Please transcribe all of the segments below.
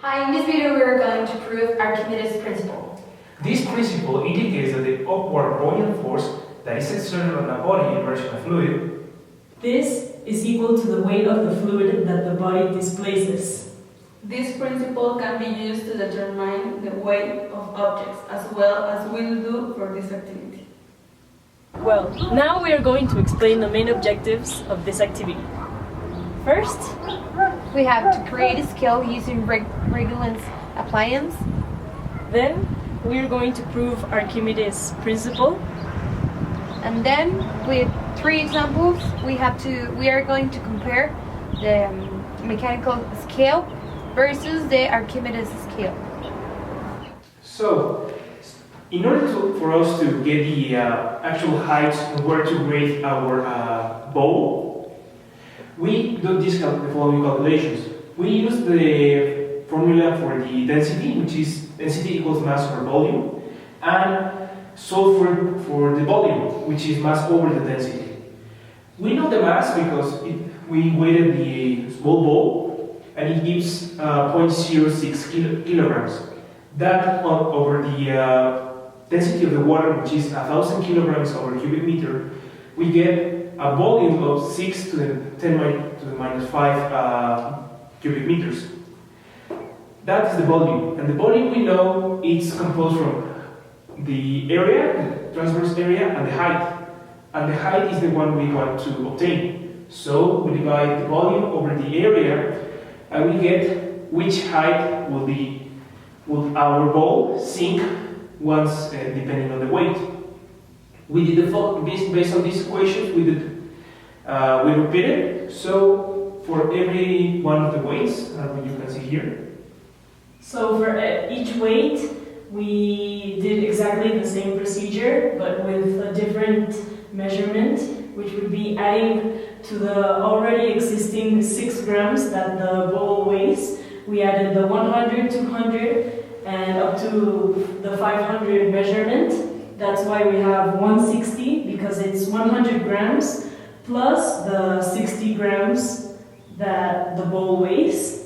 Hi, in this video we are going to prove Archimedes' principle. This principle indicates that the upward buoyant force that is exerted on a body immersed in a fluid. This is equal to the weight of the fluid that the body displaces. This principle can be used to determine the weight of objects, as well as we will do for this activity. Well, now we are going to explain the main objectives of this activity. First, We have to create a scale using Regulus appliance. then we are going to prove Archimedes' principle. And then with 3 examples, we are going to compare the mechanical scale versus the Archimedes scale. So, in order for us to get the actual height and where to grade our bow, we do the following calculations. We use the formula for the density, which is density equals mass over volume, and solve for the volume, which is mass over the density. We know the mass because we weighted the small bowl, and it gives 0.06 kilograms. That over the density of the water, which is 1,000 kilograms over cubic meter, we get a volume of 6 to the 10 to the minus 5 cubic meters. That is the volume, and the volume we know is composed from the area, the transverse area, and the height. And the height is the one we want to obtain. So we divide the volume over the area, and we get which height will our ball sink once, depending on the weight. We did based on these equations. We repeated. So for every one of the weights, you can see here. So for each weight, we did exactly the same procedure, but with a different measurement, which would be adding to the already existing 6 grams that the bowl weighs. We added the 100, 200, and up to the 500 measurement. That's why we have 160, because it's 100 grams plus the 60 grams that the bowl weighs.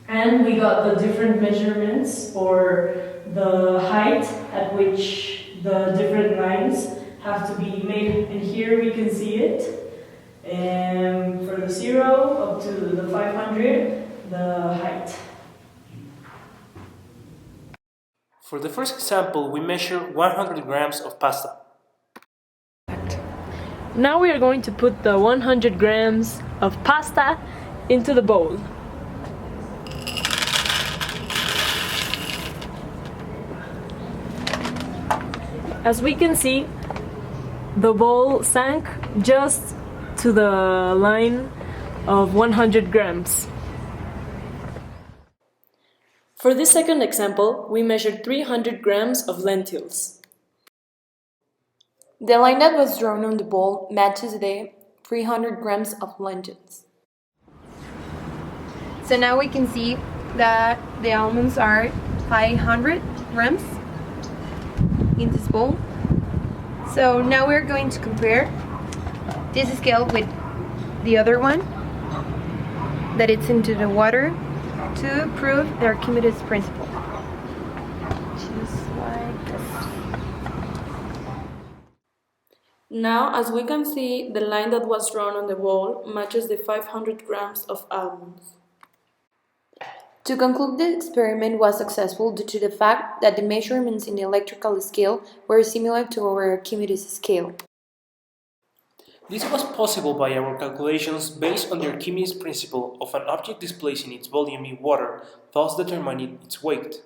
And we got the different measurements for the height at which the different lines have to be made. And here we can see it. And for the 0 up to the 500, the height. For the first example, we measure 100 grams of pasta. Now we are going to put the 100 grams of pasta into the bowl. As we can see, the bowl sank just to the line of 100 grams. For this second example, we measured 300 grams of lentils. The line that was drawn on the bowl matches the 300 grams of lentils. So now we can see that the almonds are 500 grams in this bowl. So now we're going to compare this scale with the other one that it's into the water to prove the Archimedes principle. Just like this. Now, as we can see, the line that was drawn on the bowl matches the 500 grams of almonds. To conclude, the experiment was successful due to the fact that the measurements in the electrical scale were similar to our Archimedes scale. This was possible by our calculations based on the Archimedes principle of an object displacing its volume in water, thus determining its weight.